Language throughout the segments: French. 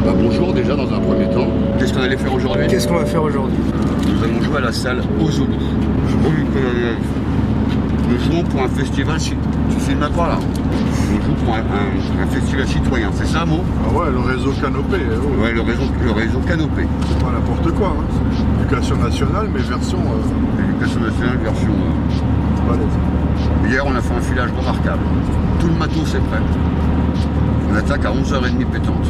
Bah bonjour déjà dans un premier temps. Qu'est-ce qu'on allait faire aujourd'hui? Qu'est-ce qu'on va faire aujourd'hui? Nous allons jouer à la salle Ozulu. Nous jouons pour un festival, tu filmes pas là? On joue pour un festival citoyen, c'est ça Mo? Ah ouais, le réseau Canopé. Ouais, le réseau Canopé. C'est pas n'importe quoi, hein. C'est l'éducation nationale, mais version... L'éducation nationale version... balèze. Hier on a fait un filage remarquable. Tout le matos est prêt. On attaque à 11h30 pétante.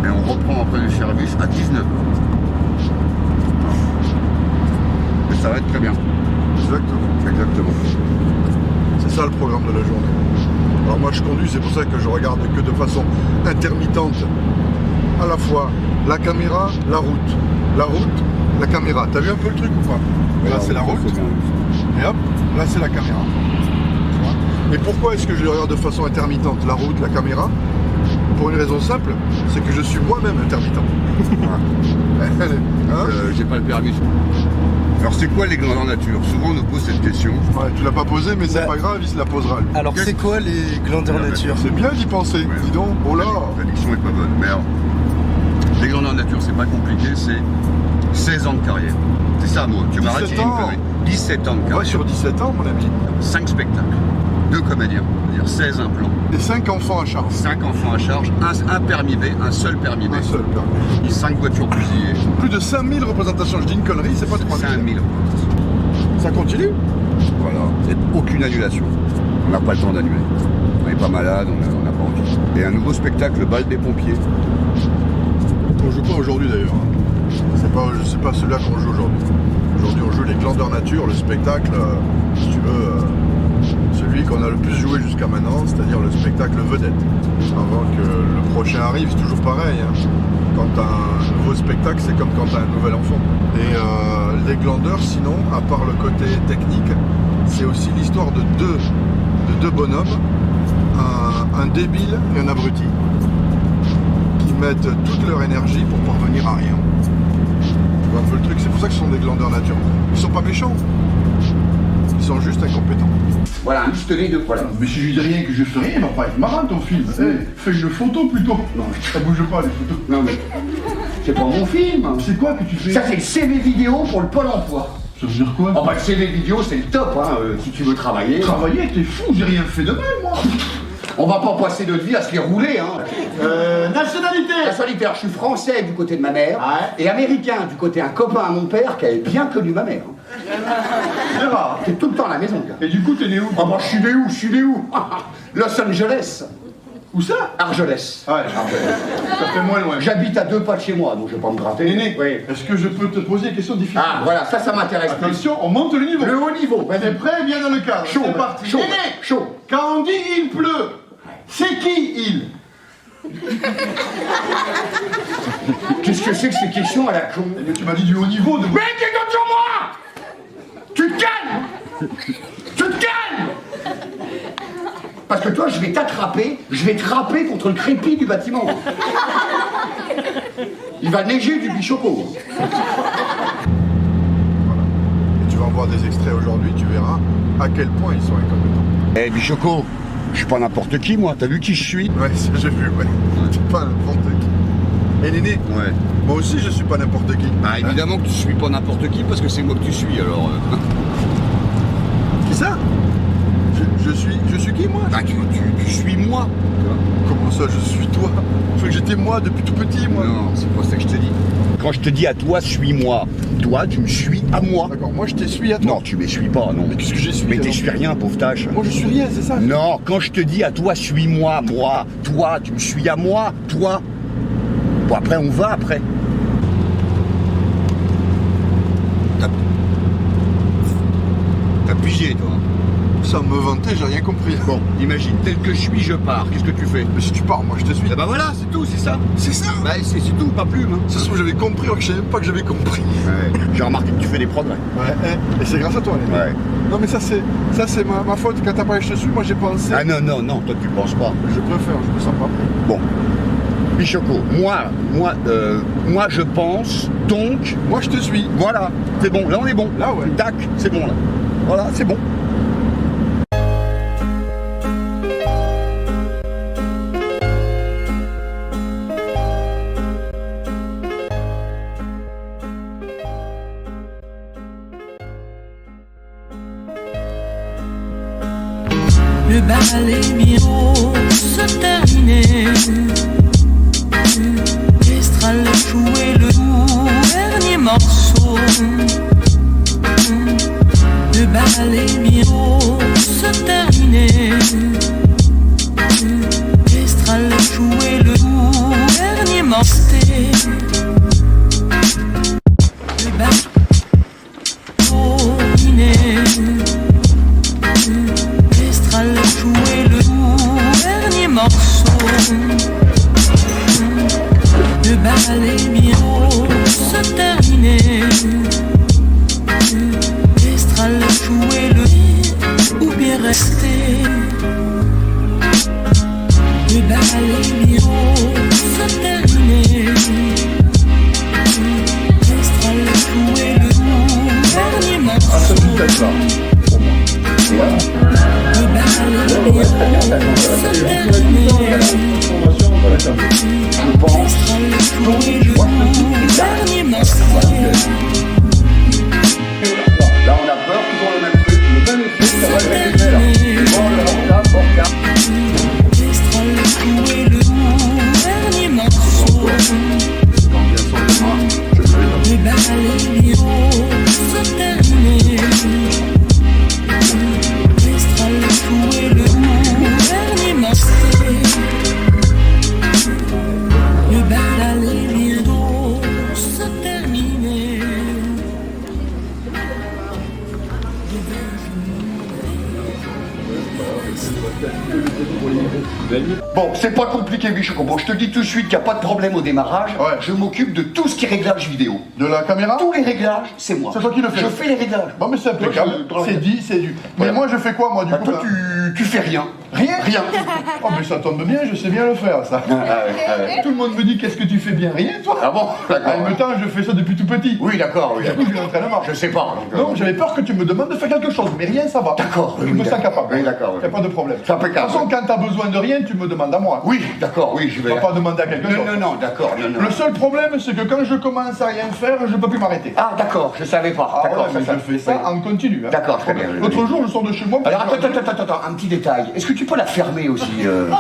Et on reprend après le service à 19h. Et ça va être très bien. Exactement. C'est ça le programme de la journée. Alors moi je conduis, c'est pour ça que je regarde que de façon intermittente à la fois la caméra, la route, la caméra. T'as vu un peu le truc ou pas? Là c'est la route, et hop, là c'est la caméra. Et pourquoi est-ce que je le regarde de façon intermittente, la route, la caméra? Pour une raison simple, c'est que je suis moi-même intermittent. Hein? J'ai pas le permis. Alors c'est quoi les grandeurs nature? Souvent on nous pose cette question. Ouais, tu l'as pas posé, mais c'est pas grave, il se la posera. Lui. Alors c'est quoi les grandeurs nature? C'est bien d'y penser, Ouais. dis donc. Oh là. La diction est pas bonne. Mais alors, les grandeurs nature, c'est pas compliqué, c'est 16 ans de carrière. C'est ça, moi. Tu m'arrêtes, 17 j'ai une ans. connerie. 17 ans de carrière. Ouais, sur 17 ans, mon ami. 5 spectacles, 2 comédiens, c'est-à-dire 16 implants, Et 5 enfants à charge. 5 enfants à charge, un permis B, un seul permis B, Un seul, là. 5 voitures fusillées, Plus de 5000 représentations. Je dis une connerie, c'est pas 3000. 5000. Ça continue? Voilà, et aucune annulation. On n'a pas le temps d'annuler. On n'est pas malade, on n'a pas envie. Et un nouveau spectacle, le bal des pompiers. On joue pas aujourd'hui d'ailleurs. C'est pas celui-là qu'on joue aujourd'hui. Aujourd'hui, on joue les Glandeurs Nature, le spectacle, si tu veux, celui qu'on a le plus joué jusqu'à maintenant, c'est-à-dire le spectacle vedette. Avant que le prochain arrive, c'est toujours pareil. Hein. Quand t'as un nouveau spectacle, c'est comme quand t'as un nouvel enfant. Et les Glandeurs, sinon, à part le côté technique, c'est aussi l'histoire de deux bonhommes, un débile et un abruti, qui mettent toute leur énergie pour parvenir à rien. Tu vois un peu le truc, c'est pour ça que ce sont des Glandeurs nature. Ils sont pas méchants, ils sont juste incompétents. Voilà, un mystérieux de voilà. Mais si je dis rien que je fais rien, il va pas être marrant ton film. Fais une photo plutôt. Non. Ça bouge pas les photos. Non mais, c'est pas mon film. C'est quoi que tu fais? Ça c'est le CV vidéo pour le Pôle emploi. Ça veut dire quoi? Oh bah le CV vidéo c'est le top, hein, si tu veux travailler. Travailler, t'es fou, j'ai rien fait de mal moi. On va pas passer notre vie à se les rouler, hein. Nationalité. Nationalité, je suis français du côté de ma mère, Ouais. et américain du côté d'un copain à mon père qui avait bien connu ma mère. C'est rare. T'es tout le temps à la maison, gars. Et du coup, t'es né où? Ah bah je suis né où Los Angeles. Où ça? Argelès. Ouais, ça fait moins loin. J'habite à 2 pas de chez moi, donc je vais pas me gratter. T'es né? Oui. Est-ce que je peux te poser des questions difficiles? Ah voilà, ça m'intéresse plus. Attention, on monte le niveau. Le haut niveau, T'es vas-y. prêt? Viens dans le cadre. Chaud, C'est parti. chaud, Néné, chaud. quand on dit il pleut, c'est qui il? Qu'est-ce que c'est que ces questions à la con? Mais tu m'as dit du haut niveau de... Mais t'es contre moi! Tu te calmes! Tu te calmes! Parce que toi, je vais t'attraper, je vais te râper contre le crépi du bâtiment. Il va neiger du Bichoco. Et tu vas en voir des extraits aujourd'hui, tu verras à quel point ils sont incompétents. Eh Bichoco, je suis pas n'importe qui, moi. T'as vu qui je suis? Ouais, ça j'ai vu, ouais. Tu pas n'importe qui. Et Néné, Ouais. moi aussi je suis pas n'importe qui. Bah évidemment que tu suis pas n'importe qui, parce que c'est moi que tu suis, alors... Qui ça? Je suis qui moi? Bah tu suis moi. Tu vois. Comment ça je suis toi? Je crois que j'étais moi depuis tout petit moi. Non, c'est pas ça que je te dis. Quand je te dis à toi, suis-moi, toi, tu me suis à moi. D'accord, moi je t'essuie à toi. Non, tu m'essuies pas, non. Mais qu'est-ce que j'essuie? Mais alors? t'essuies rien, pauvre tâche. Moi je suis rien, c'est ça? Non, quand je te dis à toi, suis-moi, moi, toi, tu me suis à moi, toi. Bon, après, on va, après. T'as pigé, toi. Sans me vanter, j'ai rien compris. Bon, imagine, tel que je suis, je pars. Qu'est-ce que tu fais? Mais si tu pars, moi je te suis. Eh ben voilà, c'est tout, c'est ça. C'est ça? Bah, c'est tout, pas plus, hein. Ça se trouve j'avais compris alors que je savais même pas que j'avais compris. Ouais, j'ai remarqué que tu fais des progrès. Ouais, et c'est grâce à toi, Néné. Ouais. Non mais ça c'est ma faute. Quand t'as parlé je te suis, moi j'ai pensé. Ah non, non, non, toi tu penses pas. Je préfère, je me sens pas prêt. Bon. Bichoco, moi je pense, donc, Moi je te suis. voilà, c'est bon, là on est bon. Là, ouais. Tac, c'est bon là. Voilà, c'est bon. balles bien haut se terminer. Mistral jouer le dernier morceau. Le balles bien haut se terminer. Mistral jouer le dernier morceau. Le balles Mistral jouer le dernier morceau. Le bal est bien haut se terminer. Mistral jouer le ou bien rester. Le bal est bien haut se terminer. Mistral jouer le dernier morceau. Le bal est bien haut se terminer. Je pense. Là on a peur, toujours le même truc, le même truc, ça va le répéter là. Bon, là, le bal est bien haut se terminer. Mistral jouer le dernier morceau. Le bal est bien haut se terminer. Bon, c'est pas compliqué, Bichon. Bon, je te dis tout de suite qu'il n'y a pas de problème au démarrage. Ouais. Je m'occupe de tout ce qui est réglage vidéo. De la caméra? Tous les réglages, c'est moi. C'est toi qui le fais? Je fais les réglages. Bon, mais c'est impeccable. C'est dit, c'est dû. Mais Voilà. moi, je fais quoi, moi, du Bah, coup toi, là tu fais rien. Rien? Rien. Oh, mais ça tombe bien, je sais bien le faire, ça. Tout le monde me dit, qu'est-ce que tu fais bien? Rien, toi? Ah bon? D'accord. En même temps, je fais ça depuis tout petit. Oui, d'accord, oui. Du coup, j'ai l'entraînement. Je sais pas. donc, Non, j'avais peur que tu me demandes de faire quelque chose, mais rien, ça va. D'accord, Je oui, me sens d'accord. capable. Oui, d'accord, oui. Y a pas de problème. C'est impeccable. De toute façon, quand t'as besoin de rien, tu me demandes à moi. Oui, d'accord, oui, je Tu vais. vas pas demander à quelqu'un d'autre. Non, d'accord, non. Le seul problème, c'est que quand je commence à rien faire, je peux plus m'arrêter. Ah, d'accord, je savais pas. Ah D'accord, ouais, mais je fais ça en continu. Hein. D'accord, très bien. L'autre jour, je sors de chez moi. Alors, attends, un petit détail. Est-ce que tu peux la fermer aussi Non,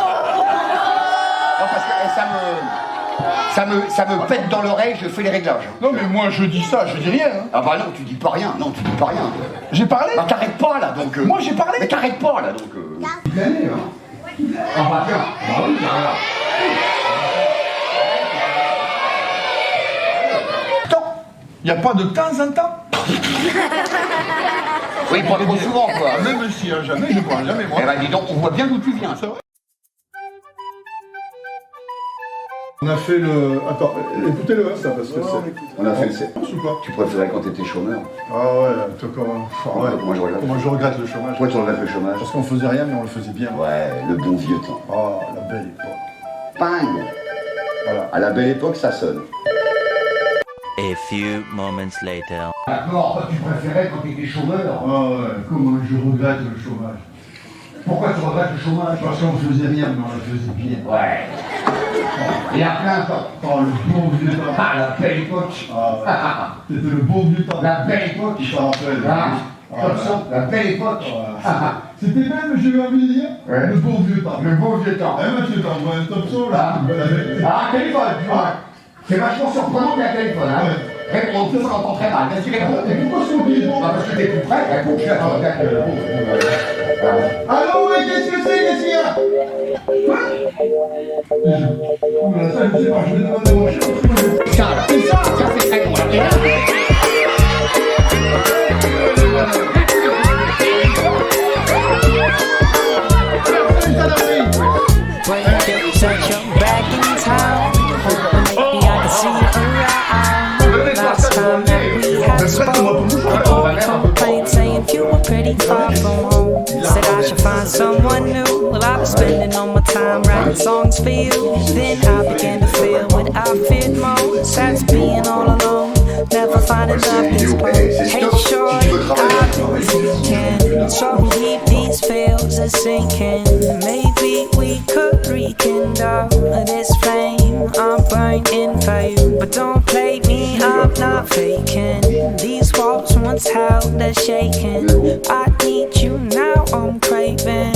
parce que ça me pète dans l'oreille, je fais les réglages. Non, mais moi, je dis ça, je dis rien. Hein. Ah bah non, tu dis pas rien, non, tu dis pas rien. J'ai parlé. Bah t'arrêtes pas là, donc... Moi, j'ai parlé. Mais t'arrêtes pas là, donc... L'année, hein. Ah bah tiens, bah oui, tiens, là. Il n'y a pas de temps en temps. Oui, pas trop souvent, quoi. Même si jamais, je prends jamais, moi. Eh ben dis donc, on voit bien d'où tu viens. C'est vrai. On a fait le... Attends, écoutez-le, hein, ça, parce que c'est... On a fait le C. Ou pas? Tu préférais quand t'étais chômeur. Ah ouais, toi, comment... Ouais, comment je regrette. Comment je regrette le chômage. Pourquoi tu regrettes le chômage? Parce qu'on faisait rien, mais on le faisait bien. Ouais, le bon vieux temps. Oh, la belle époque. Ping. Voilà. À la belle époque, ça sonne. A few moments later. D'accord, tu préférais quand t'étais chômeur. Ah ouais, comment je regrette le chômage. Pourquoi tu regrettes le chômage? Parce qu'on faisait rien, mais on le faisait bien. Ouais. Il y a plein de temps. Oh, le bon vieux temps. Ah, la belle époque. Ah, ouais. C'était le bon vieux temps. La belle époque. Je t'en rappelle. Ah, Ah, comme ça, la belle époque. C'était même, j'ai eu envie de dire, Ouais. le bon vieux temps. Le beau vieux temps. Eh monsieur, t'envoies un top son là. Ah, téléphone, tu vois. C'est vachement surprenant qu'il y a un téléphone, hein. Réponds, on l'entend très mal. Vas-y, réponds. Et pourquoi c'est oublié? Ah, parce que t'es plus près, réponds, je l'attends. Allô, oui, qu'est-ce que c'est? Qu'est-ce qu'il y a? Ouh là, ça, je sais pas, je vais demander mon chef. Ça, là, c'est ça, c'est très bon, là. Et là, When you set your back in town, hoping maybe I can see you around. Last time that we had spoken, you complained saying you were pretty far from home. Said I should find someone new. Well, I was spending all my time writing songs for you. Then I began to feel what I feared most. That's being all alone, never finding nothing's place. Hey, shorty, I've been thinking, so deep these feels are sinking. Maybe we could rekindle this flame. I'm burning for you, but don't play me, I'm not faking. These walls once held, they're shaking. I need you now, I'm craving.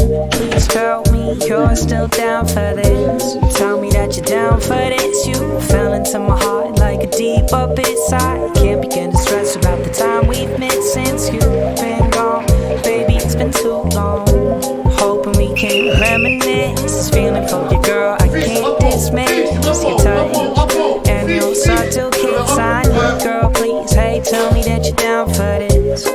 Please tell me you're still down for this. Tell me that you're down for this. You fell into my heart like a deep up inside. Can't begin to stress about the time we've missed since you've been gone. Baby, it's been too long. Hoping we can reminisce. This feeling for your girl, I can't dismiss your touch and your subtle kiss. I need, girl, please, hey, tell me that you're down for this.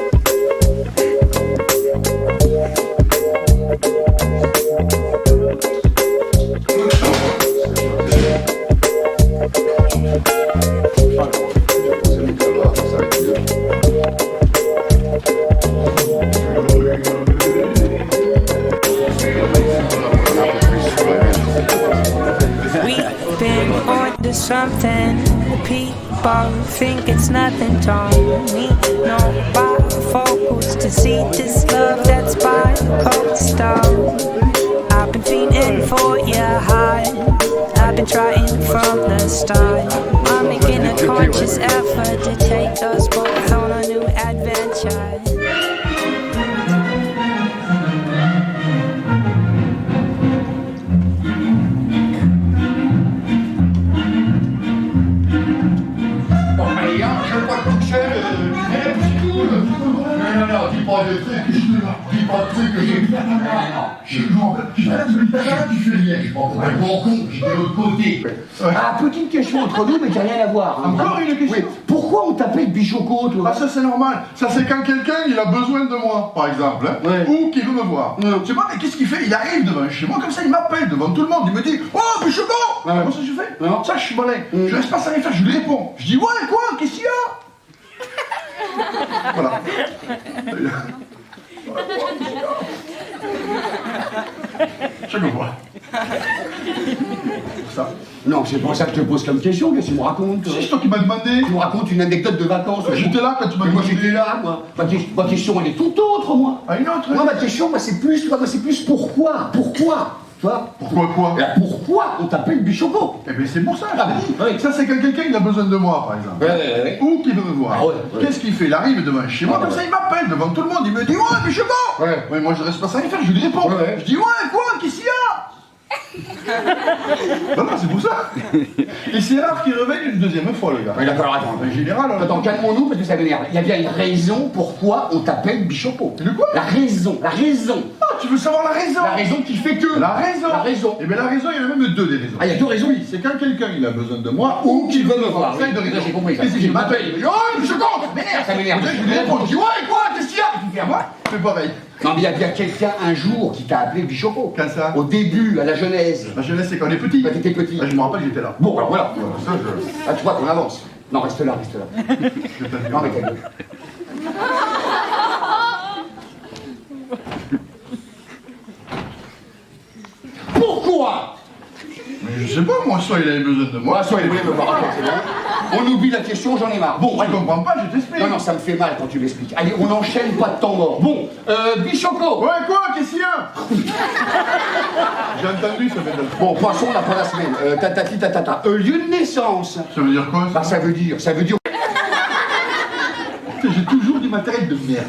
We've been on to something. People think it's nothing. Don't need no bifocals to see this love that's by coastal. I've been feeding for your heart. I've been trying from the start. I'm making a conscious effort to take us both on a new adventure. Je crois que Michel, non, dis pas de trucs, dis pas de trucs que j'ai fait. Non, tu fais rien, je prends pour un bon con, j'étais de l'autre côté. Ah, petite question entre nous, mais qui n'a rien à voir. Hein. Encore une question. Oui. Pourquoi on t'appelle Bichoco, toi? Ah, ça c'est normal. Ça c'est quand quelqu'un il a besoin de moi, par exemple, hein, Ouais. ou qu'il veut me voir. Ouais. Je sais pas, mais qu'est-ce qu'il fait? Il arrive devant chez moi comme ça, il m'appelle devant tout le monde. Il me dit oh, Bichoco. Ouais. Comment ça je fais? Non. Ça je suis malin. Je laisse pas ça rien faire, je lui réponds. Je dis ouais, quoi? Qu'est-ce qu'il y a? Voilà. Chaque fois. Ça. Non, c'est pour ça que je te pose comme question, qu'est-ce que tu me racontes? C'est toi qui m'as demandé. Tu me racontes une anecdote de vacances. J'étais là quand tu m'as Mais moi demandé. j'étais là, moi. Ma question elle est tout autre, moi. Ah, une autre. Moi ma question, moi c'est plus, toi, moi, c'est plus pourquoi? Pourquoi? Tu vois? Pourquoi quoi? Pourquoi on t'appelle Bichoco? Eh bien c'est pour ça. Ah, oui. Ça c'est quand quelqu'un il a besoin de moi, par exemple. Ouais. Ou qui veut me voir. Ah ouais, ouais. Qu'est-ce qu'il fait? Il arrive devant chez moi, Ah comme ouais. ça il m'appelle devant tout le monde, il me dit ouais, Bichoco. Ouais. Ouais, moi je reste pas ça rien faire, je lui réponds. Ouais. Je dis ouais, quoi? Qu'est-ce qu'il y a? Non, c'est pour ça. Et c'est rare qu'il revienne une deuxième fois, le gars. Ouais, d'accord, attends. En général, Attends, calmons-nous parce que ça m'énerve. Il y a bien une raison pourquoi on t'appelle Bichoco. Le quoi? La raison. Ah, tu veux savoir la raison? La raison qui fait que. La raison. La raison. Eh bien la raison, il y en a même deux des raisons. Ah, il y a deux raisons. Oui, c'est quand quelqu'un il a besoin de moi Ou qu'il veut me voir. Essaye de Oui, répondre. j'ai compris ça. Qu'est-ce qu'il Il m'appelle, il me dit oh, Bichoco, ça m'énerve. Je lui réponds, je dis ouais, quoi? Qu'est-ce qu'il y a? Il dit à moi, fais pareil. Non, mais il y a bien quelqu'un un jour qui t'a appelé Bichoco. Quand ça? Au début, à la Genèse. La jeunesse, c'est quand on est petit. Quand t'étais petit. Ah, je me rappelle, j'étais là. Bon, alors voilà. Ça, je... Ah, tu vois qu'on avance. Non, reste là, reste là. je t'assure. Non, mais ta gueule. Pourquoi? Mais je sais pas, moi, soit il avait besoin de moi, Moi, soit il voulait me voir. Ok, c'est bon. On oublie la question, j'en ai marre. Bon, Tu allez. comprends pas, je t'explique. Non, non, ça me fait mal quand tu m'expliques. Allez, on enchaîne, pas de temps mort. Bon, Bichoco. Ouais, quoi? Qu'est-ce qu'il y a? J'ai entendu, ça fait de... Bon, passons là pour la semaine. Tatati tatata. Lieu de naissance. Ça veut dire quoi, ça? Bah, ça veut dire. J'ai toujours du matériel de merde.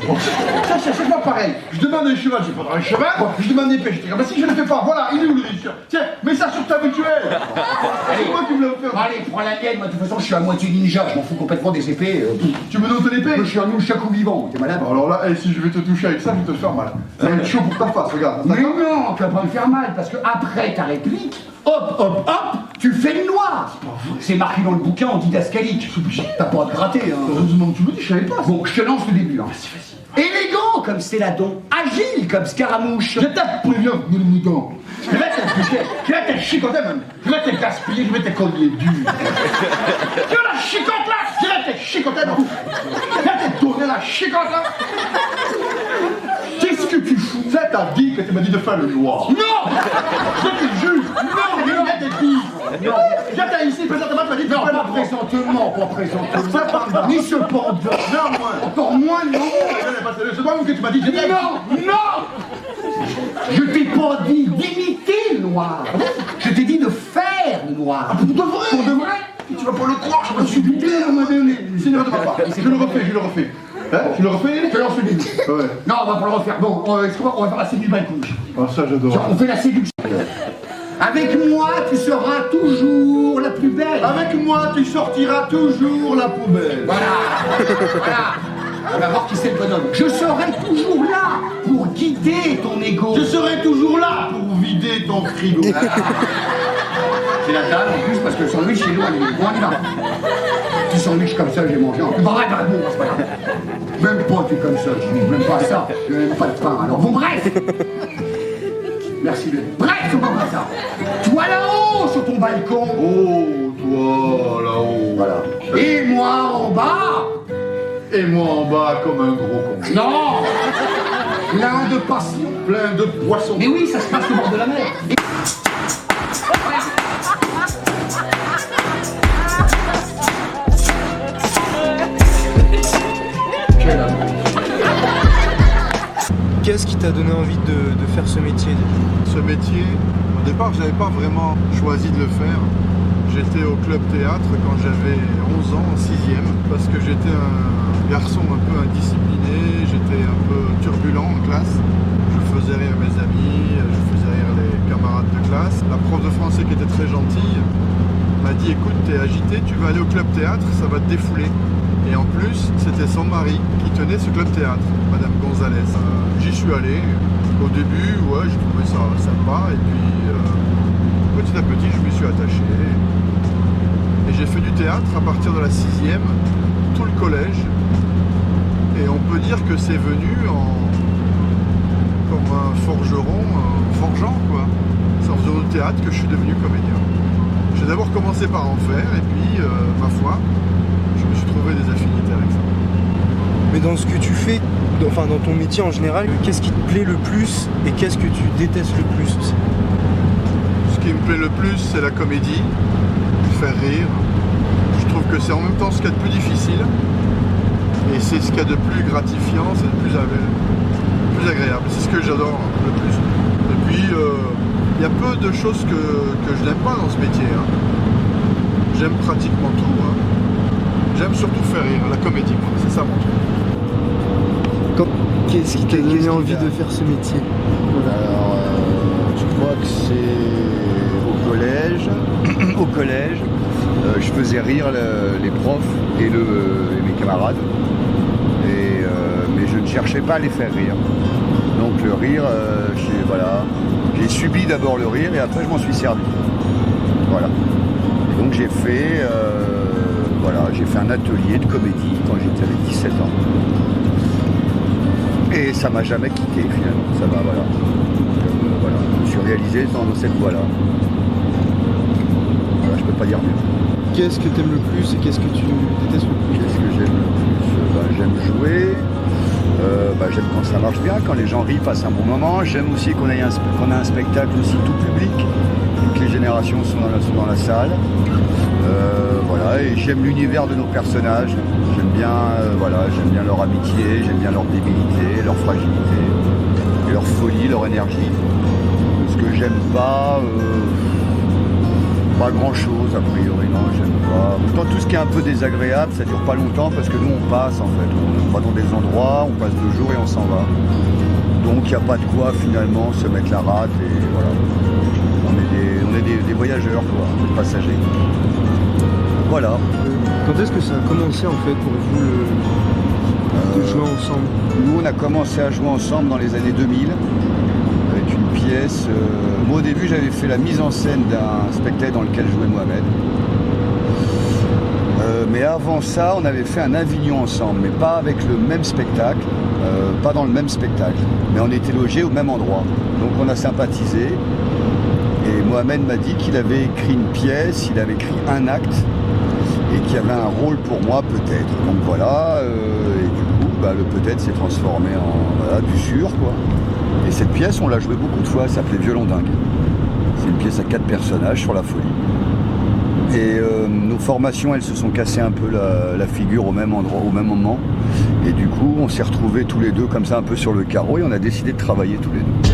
Ça, c'est pas pareil. Je demande un cheval, j'ai pas un cheval. Je demande des pêches. Je dis, ah bah si je le fais pas, voilà, il est où le riche? Tiens, mets ça sur ta mutuelle. C'est moi qui me l'ai offert. Allez, prends la mienne. Moi, de toute façon, je suis à moitié ninja. Je m'en fous complètement des épées. Tu me donnes ton épée? Je suis un nunchaku vivant. T'es malade? Alors là, si je vais te toucher avec ça, je vais te faire mal. Ça va être chaud pour ta face, regarde. Mais non, tu vas pas me faire mal, parce que après ta réplique, hop, hop, hop, tu fais le noir. C'est marqué dans le bouquin en didascalique. T'as pas à te gratter, hein. Heureusement que tu me dis, je savais pas. Bon, je te lance le début, hein. Élégant comme Céladon, agile comme Scaramouche. Je tape, préviens, mon mouton. Je vais te chicoter, même. Je vais te gaspiller, je vais te collier dur. Tu veux la chicote là? Je vais te chicoter, non. Je vais te donner la chicote là. Qu'est-ce que tu fous? Ça t'a dit que tu m'as dit de faire le noir. Non! Je te jure! Non, je vais te dire! Non! J'étais ici, présentement, tu m'as dit de faire Pas le présentement, pas présentement. Ni cependant. Non, moi! Encore moins, non. C'est pas vous que tu m'as dit, j'étais... Non, non. Je t'ai pas dit d'imiter le noir. Je t'ai dit de faire le noir. Pour de vrai? Pour de vrai? Tu vas pas le croire, je me suis buté à un moment donné. C'est une erreur de ma part. Je le refais. Hein? Tu le refais? Je te lance le début. Ouais. Non, on va pas le refaire. Bon, on va faire la séduction balcon. Ah, ça, j'adore. On fait la séduction. Avec moi, tu seras toujours la plus belle. Avec moi, tu sortiras toujours la poubelle. Voilà. Voilà. On va voir qui c'est le bonhomme. Je serai toujours là pour guider ton ego. Je serai toujours là pour vider ton frigo. C'est la dalle en plus parce que le sandwich est loin. Bon, on y va. Petit sandwich comme ça, j'ai mangé en plus. Bon, bref, bon, c'est pas grave. Même pas tu comme ça, je dis même pas ça. Je n'aime pas de pain. Alors bon, bref. Merci, bébé. Bref, on va voir ça. Toi là-haut, sur ton balcon. Oh, toi, là-haut. Voilà. Et moi en bas. Et moi en bas comme un gros con. Non. Plein de passion. Plein de poissons. Mais oui, ça se passe au bord de la mer. Et... Qu'est-ce qui t'a donné envie de faire ce métier déjà? Ce métier, au départ, je n'avais pas vraiment choisi de le faire. J'étais au club théâtre quand j'avais 11 ans, en 6e, parce que j'étais un garçon un peu indiscipliné, j'étais un peu turbulent en classe. Je faisais rire mes amis, je faisais rire les camarades de classe. La prof de français qui était très gentille m'a dit « Écoute, t'es agité, tu vas aller au club théâtre, ça va te défouler ». Et en plus, c'était son mari qui tenait ce club théâtre, Madame Gonzalez. J'y suis allé. Au début, ouais, j'ai trouvé ça sympa. Et puis, petit à petit, je m'y suis attaché. Et j'ai fait du théâtre à partir de la 6e, tout le collège. Et on peut dire que c'est venu comme un forgeron, forgeant, quoi. C'est en faisant du théâtre que je suis devenu comédien. J'ai d'abord commencé par en faire, et puis, ma foi, je me suis trouvé des affinités avec ça. Mais dans ce que tu fais, enfin dans ton métier en général, qu'est-ce qui te plaît le plus et qu'est-ce que tu détestes le plus aussi? Ce qui me plaît le plus, c'est la comédie, faire rire. Je trouve que c'est en même temps ce qu'il y a de plus difficile et c'est ce qu'il y a de plus gratifiant, c'est le plus agréable. C'est ce que j'adore le plus. Et puis, il y a peu de choses que je n'aime pas dans ce métier. Hein. J'aime pratiquement tout. Hein. J'aime surtout faire rire, la comédie, c'est ça mon truc. Qu'est-ce qui t'a donné envie de faire ce métier? Alors, je crois que c'est au collège, je faisais rire les profs et mes camarades, mais je ne cherchais pas à les faire rire. Donc le rire, j'ai subi d'abord le rire et après je m'en suis servi. Voilà. Et donc j'ai fait un atelier de comédie quand j'étais avec 17 ans. Et ça m'a jamais quitté finalement, ça m'a je me suis réalisé dans cette voie-là. Voilà, je peux pas dire mieux. Qu'est-ce que t'aimes le plus et qu'est-ce que tu détestes le plus? Qu'est-ce que j'aime le plus? J'aime jouer, j'aime quand ça marche bien, quand les gens rient, passent un bon moment. J'aime aussi qu'on ait un spectacle aussi tout public, toutes les générations sont dans la salle. Et j'aime l'univers de nos personnages. J'aime bien leur amitié, j'aime bien leur débilité, leur fragilité, leur folie, leur énergie. Ce que j'aime pas grand chose a priori, non, j'aime pas. Pourtant tout ce qui est un peu désagréable, ça dure pas longtemps parce que nous on passe en fait. On va dans des endroits, on passe 2 jours et on s'en va. Donc il n'y a pas de quoi finalement se mettre la rate et voilà. On est des voyageurs quoi, des passagers. Voilà. Quand est-ce que ça a commencé en fait pour vous de jouer ensemble? Nous on a commencé à jouer ensemble dans les années 2000 avec une pièce. Moi au début j'avais fait la mise en scène d'un spectacle dans lequel jouait Mohamed. Mais avant ça on avait fait un Avignon ensemble, mais pas avec le même spectacle, pas dans le même spectacle, mais on était logés au même endroit. Donc on a sympathisé et Mohamed m'a dit qu'il avait écrit une pièce, il avait écrit un acte et qu'il y avait un rôle pour moi peut-être. Donc voilà, et du coup le peut-être s'est transformé en du sûr quoi. Et cette pièce on l'a jouée beaucoup de fois, elle s'appelait Violon dingue. C'est une pièce à 4 personnages sur la folie. Et nos formations elles se sont cassées un peu la figure au même endroit, au même moment. Et du coup on s'est retrouvés tous les deux comme ça un peu sur le carreau et on a décidé de travailler tous les deux.